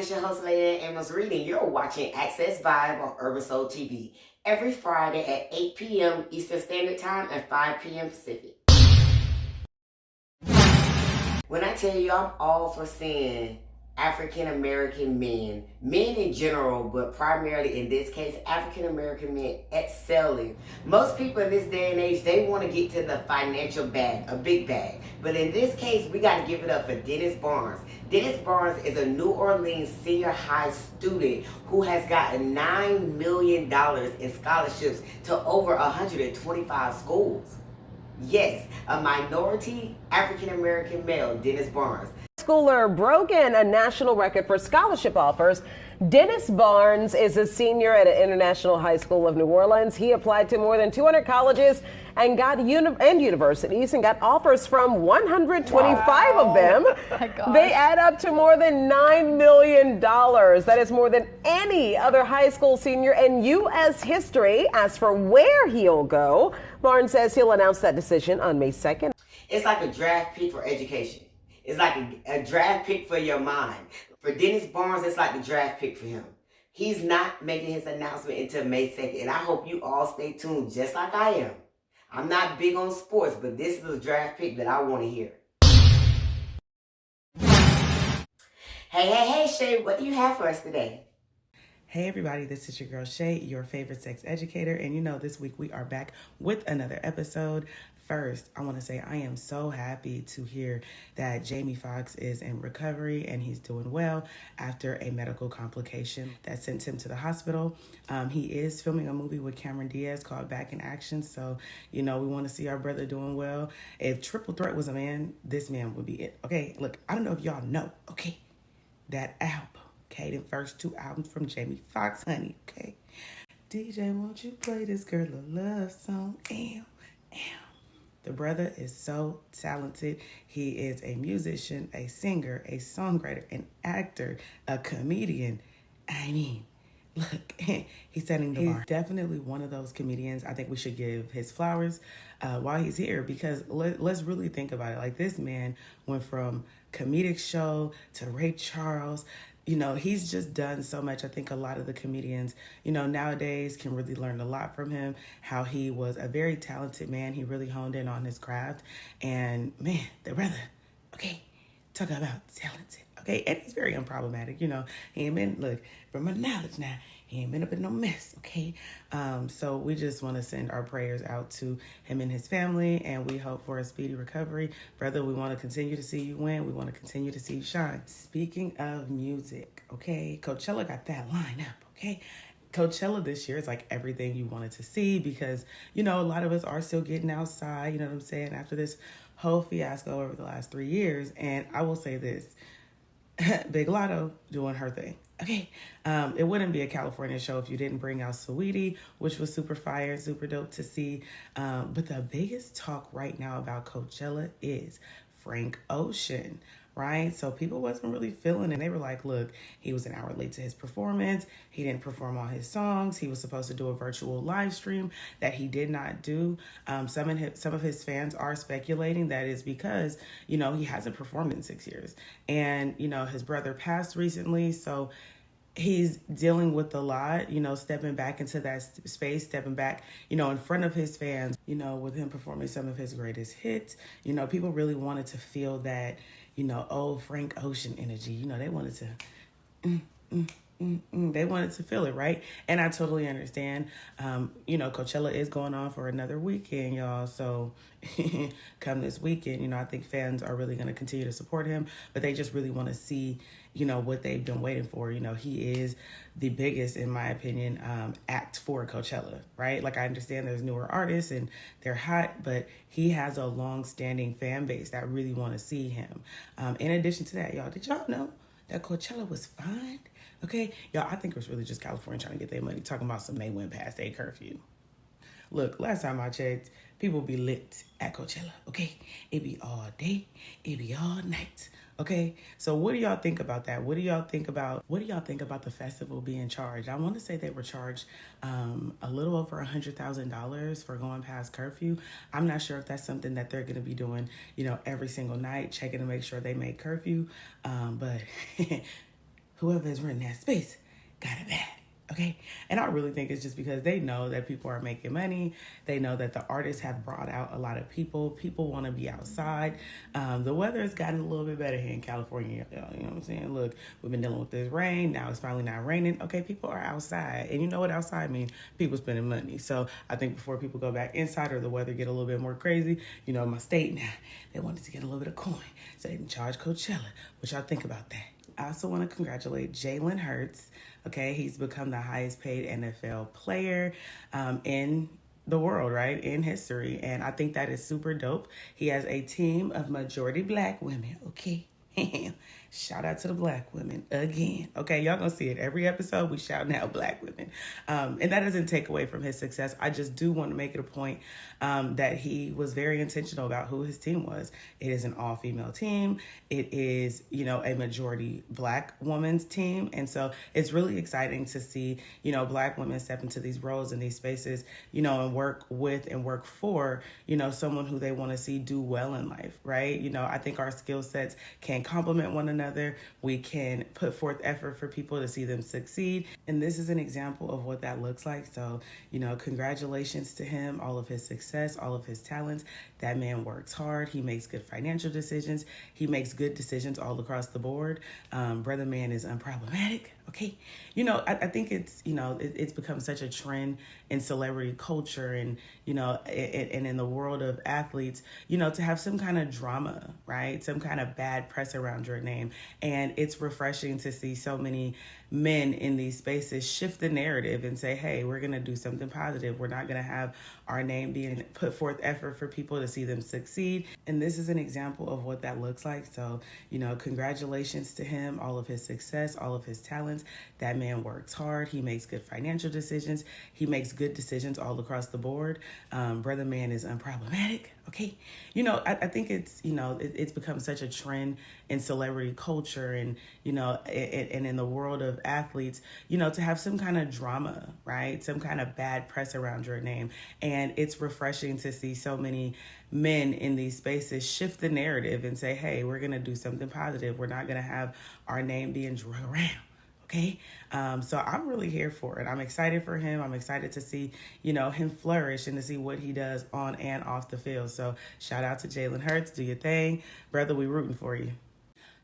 it's your host, BookLaeannAmosReed, and you're watching Access Vibe on Urban Soul TV every Friday at 8 p.m. Eastern Standard Time and 5 p.m. Pacific. When I tell you I'm all for seeing African American men in general, but primarily in this case, African American men excelling. Most people in this day and age, they want to get to the financial bag, a big bag. But in this case, we got to give it up for Dennis Barnes. Dennis Barnes is a New Orleans senior high student who has gotten $9 million in scholarships to over 125 schools. Yes, a minority African-American male, Dennis Barnes. Schooler broken a national record for scholarship offers. Dennis Barnes is a senior at an international high school of New Orleans. He applied to more than 200 colleges and universities and got offers from 125 of them. They add up to more than $9 million. That is more than any other high school senior in U.S. history. As for where he'll go, Barnes says he'll announce that decision on May 2nd. It's like a draft pick for education. It's like a draft pick for your mind. For Dennis Barnes, it's like the draft pick for him. He's not making his announcement until May 2nd, and I hope you all stay tuned just like I am. I'm not big on sports, but this is a draft pick that I want to hear. Hey, Shay, what do you have for us today? Hey everybody, this is your girl Shay, your favorite sex educator, and you know this week we are back with another episode. First, I want to say I am so happy to hear that Jamie Foxx is in recovery and he's doing well after a medical complication that sent him to the hospital. He is filming a movie with Cameron Diaz called Back in Action, so you know we want to see our brother doing well. If Triple Threat was a man, this man would be it. Okay, look, I don't know if y'all know, okay, that album. Okay, the first two albums from Jamie Foxx, honey, okay? DJ, won't you play this girl a love song? Ew. The brother is so talented. He is a musician, a singer, a songwriter, an actor, a comedian. I mean, look, he's setting the bar. He's definitely one of those comedians. I think we should give his flowers while he's here, because let's really think about it. Like, this man went from comedic show to Ray Charles. You know, he's just done so much. I think a lot of the comedians, you know, nowadays can really learn a lot from him, how he was a very talented man. He really honed in on his craft. And man, the brother, okay, talk about talented, okay? And he's very unproblematic, you know. He ain't been, look, from my knowledge now, he ain't been up in no mess, okay? So we just want to send our prayers out to him and his family, and we hope for a speedy recovery. Brother, we want to continue to see you win. We want to continue to see you shine. Speaking of music, okay, Coachella got that line up, okay? Coachella this year is like everything you wanted to see, because, you know, a lot of us are still getting outside, you know what I'm saying, after this whole fiasco over the last 3 years. And I will say this, Big Lotto doing her thing. Okay, it wouldn't be a California show if you didn't bring out Saweetie, which was super fire, super dope to see. But the biggest talk right now about Coachella is Frank Ocean, right? So people wasn't really feeling, and they were like, look, he was an hour late to his performance. He didn't perform all his songs. He was supposed to do a virtual live stream that he did not do. Some of his fans are speculating that is because, you know, he hasn't performed in 6 years. And, you know, his brother passed recently, so he's dealing with a lot, you know, stepping back into that space, stepping back, you know, in front of his fans, you know, with him performing some of his greatest hits. You know, people really wanted to feel that, you know, old Frank Ocean energy. You know, they wanted to, they wanted to feel it, right? And I totally understand. You know, Coachella is going on for another weekend, y'all. So come this weekend, you know, I think fans are really going to continue to support him, but they just really want to see, you know, what they've been waiting for. You know, he is the biggest, in my opinion, act for Coachella, right? Like, I understand there's newer artists and they're hot, but he has a long-standing fan base that really want to see him. In addition to that, y'all, did y'all know that Coachella was fined? Okay, y'all, I think it was really just California trying to get their money, talking about some may went past their curfew. Look, last time I checked, people be lit at Coachella, okay? It be all day, it be all night, okay? So what do y'all think about that? What do y'all think about the festival being charged? I want to say they were charged a little over $100,000 for going past curfew. I'm not sure if that's something that they're going to be doing, you know, every single night, checking to make sure they make curfew, but whoever has written that space got it bad. Okay. And I really think it's just because they know that people are making money. They know that the artists have brought out a lot of people. People want to be outside. The weather has gotten a little bit better here in California. You know what I'm saying? Look, we've been dealing with this rain. Now it's finally not raining. Okay, people are outside. And you know what outside means? People spending money. So I think before people go back inside or the weather get a little bit more crazy, you know, my state now, they wanted to get a little bit of coin. So they can charge Coachella. What y'all think about that? I also want to congratulate Jalen Hurts. Okay, he's become the highest paid NFL player in the world, right? In history. And I think that is super dope. He has a team of majority black women. Okay. Shout out to the black women again. Okay, y'all gonna see it every episode. We shouting out black women, and that doesn't take away from his success. I just do want to make it a point that he was very intentional about who his team was. It is an all-female team. It is, you know, a majority black woman's team, and so it's really exciting to see, you know, black women step into these roles and these spaces, you know, and work with and work for, you know, someone who they want to see do well in life, right? You know, I think our skill sets can complement one another. We can put forth effort for people to see them succeed. And this is an example of what that looks like. So, you know, congratulations to him, all of his success, all of his talents. That man works hard. He makes good financial decisions. He makes good decisions all across the board. Brother man is unproblematic. Okay. You know, I think it's, you know, it's become such a trend in celebrity culture and, you know, and in the world of athletes, you know, to have some kind of drama, right? Some kind of bad press around your name. And it's refreshing to see so many men in these spaces shift the narrative and say, hey, we're going to do something positive. We're not going to have our name being put forth effort for people to see them succeed. And this is an example of what that looks like. So, you know, congratulations to him, all of his success, all of his talents. That man works hard. He makes good financial decisions. He makes good decisions all across the board. Brother man is unproblematic. Okay. You know, I think it's, you know, it's become such a trend in celebrity culture and, you know, and in the world of athletes, you know, to have some kind of drama, right? Some kind of bad press around your name. And it's refreshing to see so many men in these spaces shift the narrative and say, hey, we're going to do something positive. We're not going to have our name being drug around. Okay. So I'm really here for it. I'm excited for him. I'm excited to see, you know, him flourish and to see what he does on and off the field. So shout out to Jalen Hurts. Do your thing. Brother, we rooting for you.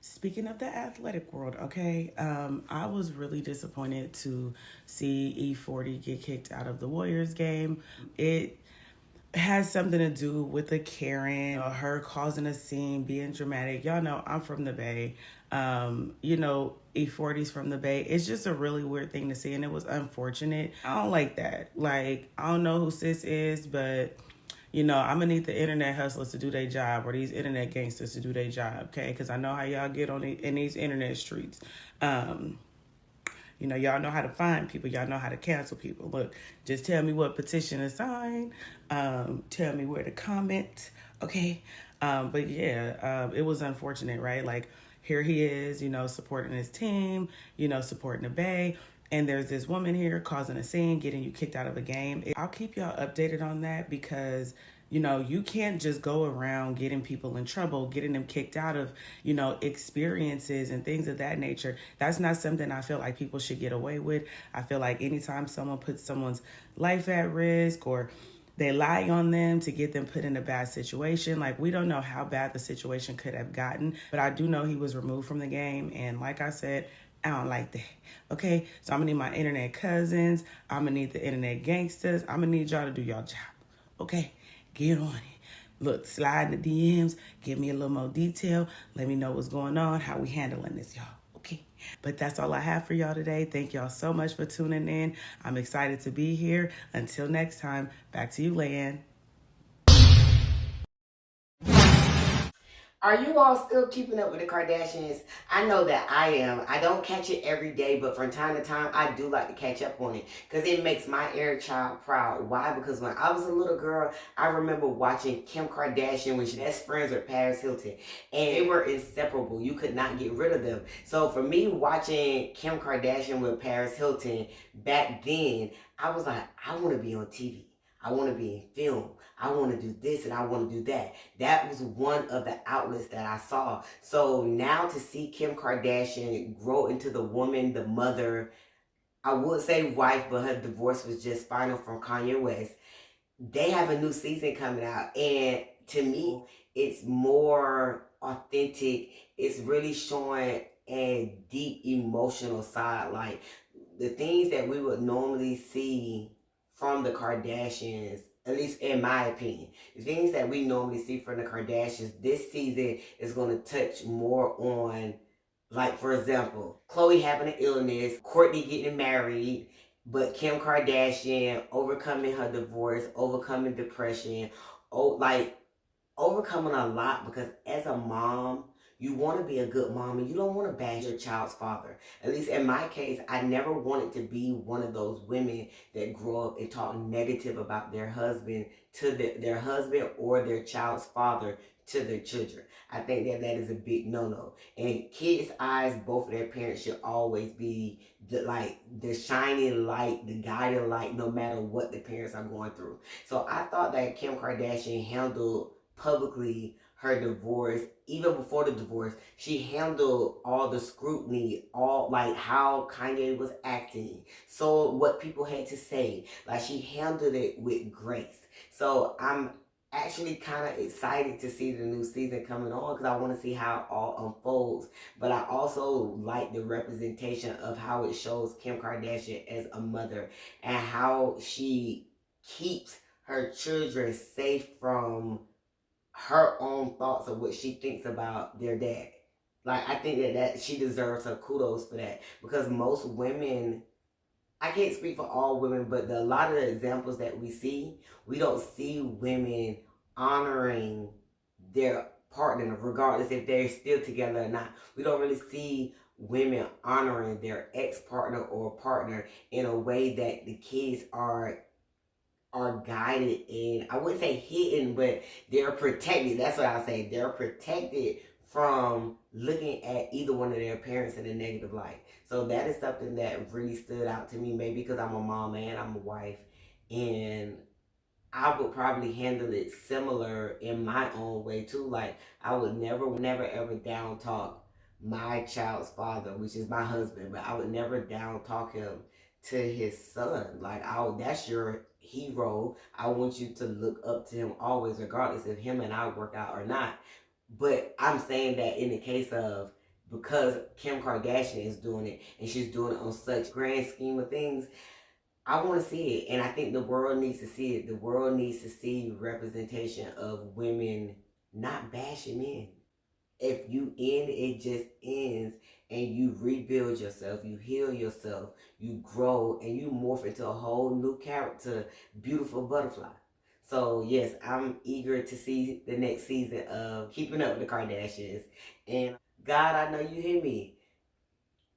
Speaking of the athletic world, okay, I was really disappointed to see E40 get kicked out of the Warriors game. It has something to do with the Karen, her causing a scene, being dramatic. Y'all know I'm from the Bay. You know, E40's from the Bay. It's just a really weird thing to see, and it was unfortunate. I don't like that. Like, I don't know who sis is, but you know, I'm gonna need the internet hustlers to do their job or these internet gangsters to do their job, okay? Because I know how y'all get in these internet streets. You know, y'all know how to find people. Y'all know how to cancel people. Look, just tell me what petition to sign. Tell me where to comment, okay? But yeah, it was unfortunate, right? Like, here he is, you know, supporting his team, you know, supporting the Bay. And there's this woman here causing a scene, getting you kicked out of a game. I'll keep y'all updated on that because, you know, you can't just go around getting people in trouble, getting them kicked out of, you know, experiences and things of that nature. That's not something I feel like people should get away with. I feel like anytime someone puts someone's life at risk or they lie on them to get them put in a bad situation. Like, we don't know how bad the situation could have gotten, but I do know he was removed from the game. And like I said, I don't like that. Okay, so I'm gonna need my internet cousins. I'm gonna need the internet gangsters. I'm gonna need y'all to do y'all job. Okay, get on it. Look, slide in the DMs. Give me a little more detail. Let me know what's going on, how we handling this, y'all. Okay, but that's all I have for y'all today. Thank y'all so much for tuning in. I'm excited to be here. Until next time, back to you, Leanne. Are you all still keeping up with the Kardashians? I know that I am. I don't catch it every day, but from time to time, I do like to catch up on it because it makes my inner child proud. Why? Because when I was a little girl, I remember watching Kim Kardashian when she was best friends with Paris Hilton, and they were inseparable. You could not get rid of them. So for me, watching Kim Kardashian with Paris Hilton back then, I was like, I want to be on TV. I want to be in film. I want to do this and I want to do that. That was one of the outlets that I saw. So now to see Kim Kardashian grow into the woman, the mother, I would say wife, but her divorce was just final from Kanye West. They have a new season coming out, and to me, it's more authentic. It's really showing a deep emotional side, like the things that we would normally see from the Kardashians, at least in my opinion. The things that we normally see from the Kardashians, this season is going to touch more on, like, for example, Khloe having an illness, Kourtney getting married, but Kim Kardashian overcoming her divorce, overcoming depression, overcoming a lot, because as a mom, you want to be a good mom and you don't want to bash your child's father. At least in my case, I never wanted to be one of those women that grow up and talk negative about their husband to their husband or their child's father to their children. I think that that is a big no-no. In kids' eyes, both of their parents should always be the shining light, the guiding light, no matter what the parents are going through. So I thought that Kim Kardashian handled publicly her divorce. Even before the divorce, she handled all the scrutiny, all like how Kanye was acting, so what people had to say, like she handled it with grace. So I'm actually kind of excited to see the new season coming on, because I want to see how it all unfolds. But I also like the representation of how it shows Kim Kardashian as a mother and how she keeps her children safe from her own thoughts of what she thinks about their dad. Like, I think that she deserves her kudos for that, because most women, I can't speak for all women, but a lot of the examples that we see, we don't see women honoring their partner, regardless if they're still together or not. We don't really see women honoring their ex-partner or partner in a way that the kids are guided in. I wouldn't say hidden, but they're protected. That's what I say. They're protected from looking at either one of their parents in a negative light. So that is something that really stood out to me, maybe because I'm a mom and I'm a wife, and I would probably handle it similar in my own way too. Like, I would never ever down talk my child's father, which is my husband, but I would never down talk him to his son. Like, that's your hero. I want you to look up to him always, regardless if him and I work out or not. But I'm saying that in the case of, because Kim Kardashian is doing it and she's doing it on such grand scheme of things, I want to see it, and I think the world needs to see it. The world needs to see representation of women not bashing men. If you end, it just ends, and you rebuild yourself, you heal yourself, you grow, and you morph into a whole new character, beautiful butterfly. So yes, I'm eager to see the next season of Keeping Up with the Kardashians. And God, I know you hear me.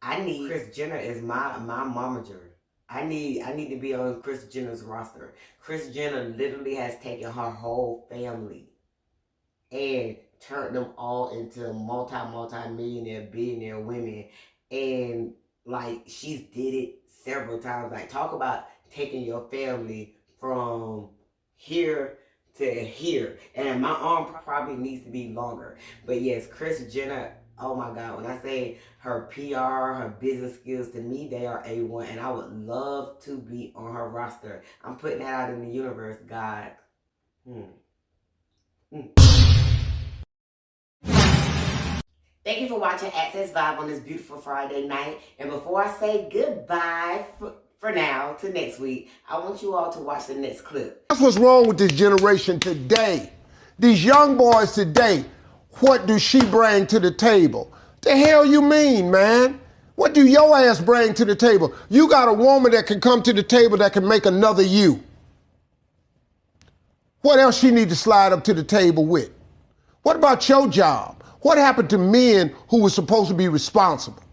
I need Kris Jenner as my momager. I need to be on Kris Jenner's roster. Kris Jenner literally has taken her whole family and turned them all into multi-millionaire, billionaire women. And like, she's did it several times. Like, talk about taking your family from here to here. And my arm probably needs to be longer. But yes, Kris Jenner, oh my God, when I say her PR, her business skills, to me, they are A1. And I would love to be on her roster. I'm putting that out in the universe, God. Thank you for watching Access Vibe on this beautiful Friday night. And before I say goodbye for now to next week, I want you all to watch the next clip. That's what's wrong with this generation today. These young boys today, what do she bring to the table? The hell you mean, man? What do your ass bring to the table? You got a woman that can come to the table that can make another you. What else she need to slide up to the table with? What about your job? What happened to men who were supposed to be responsible?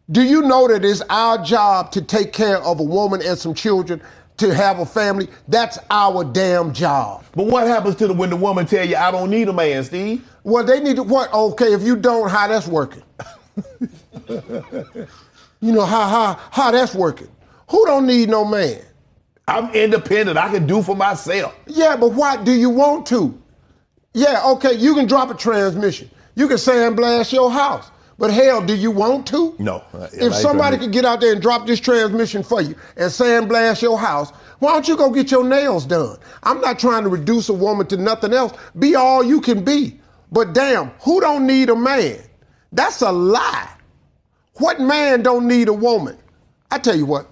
Do you know that it's our job to take care of a woman and some children, to have a family? That's our damn job. But what happens to when the woman tell you, I don't need a man, Steve? Well, they need to, what? Okay, if you don't, how that's working? You know, how that's working? Who don't need no man? I'm independent. I can do for myself. Yeah, but why do you want to? Yeah, okay, you can drop a transmission. You can sandblast your house. But hell, do you want to? No. If somebody could get out there and drop this transmission for you and sandblast your house, why don't you go get your nails done? I'm not trying to reduce a woman to nothing else. Be all you can be. But damn, who don't need a man? That's a lie. What man don't need a woman? I tell you what.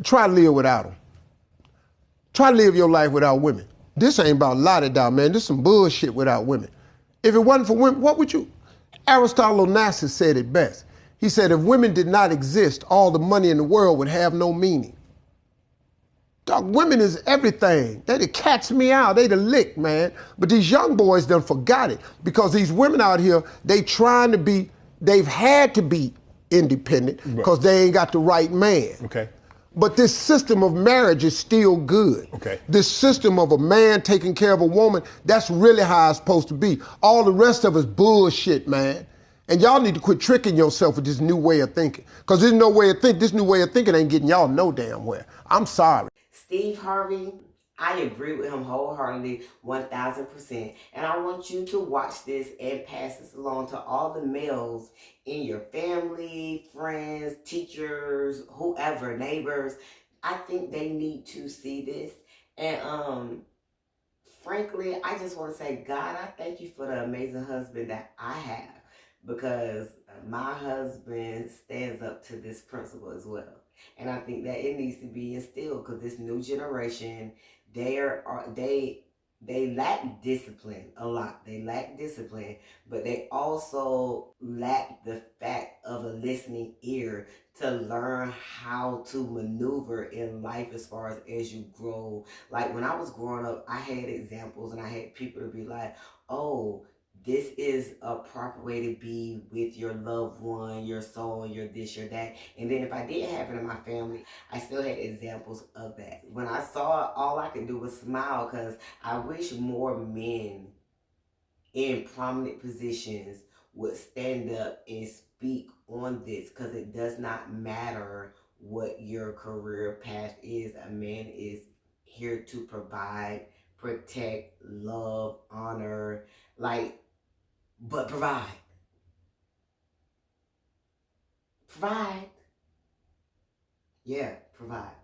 Try to live without them. Try to live your life without women. This ain't about la-da-da, man. This some bullshit without women. If it wasn't for women, what would you? Aristotle Onassis said it best. He said, if women did not exist, all the money in the world would have no meaning. Dog, women is everything. They the catch me out. They the lick, man. But these young boys done forgot it because these women out here, they've had to be independent because they ain't got the right man. Okay. But this system of marriage is still good. Okay. This system of a man taking care of a woman, that's really how it's supposed to be. All the rest of it's bullshit, man. And y'all need to quit tricking yourself with this new way of thinking. Because this new way of thinking ain't getting y'all no damn where. I'm sorry. Steve Harvey, I agree with him wholeheartedly, 1000%. And I want you to watch this and pass this along to all the males in your family, friends, teachers, whoever, neighbors. I think they need to see this. And frankly, I just want to say, God, I thank you for the amazing husband that I have, because my husband stands up to this principle as well. And I think that it needs to be instilled, because this new generation, they lack discipline a lot. They lack discipline, but they also lack the fact of a listening ear to learn how to maneuver in life as far as you grow. Like when I was growing up, I had examples and I had people to be like, oh, this is a proper way to be with your loved one, your soul, your this, your that. And then if I did have it in my family, I still had examples of that. When I saw it, all I could do was smile, because I wish more men in prominent positions would stand up and speak on this, because it does not matter what your career path is. A man is here to provide, protect, love, honor, but provide. Provide. Yeah, provide.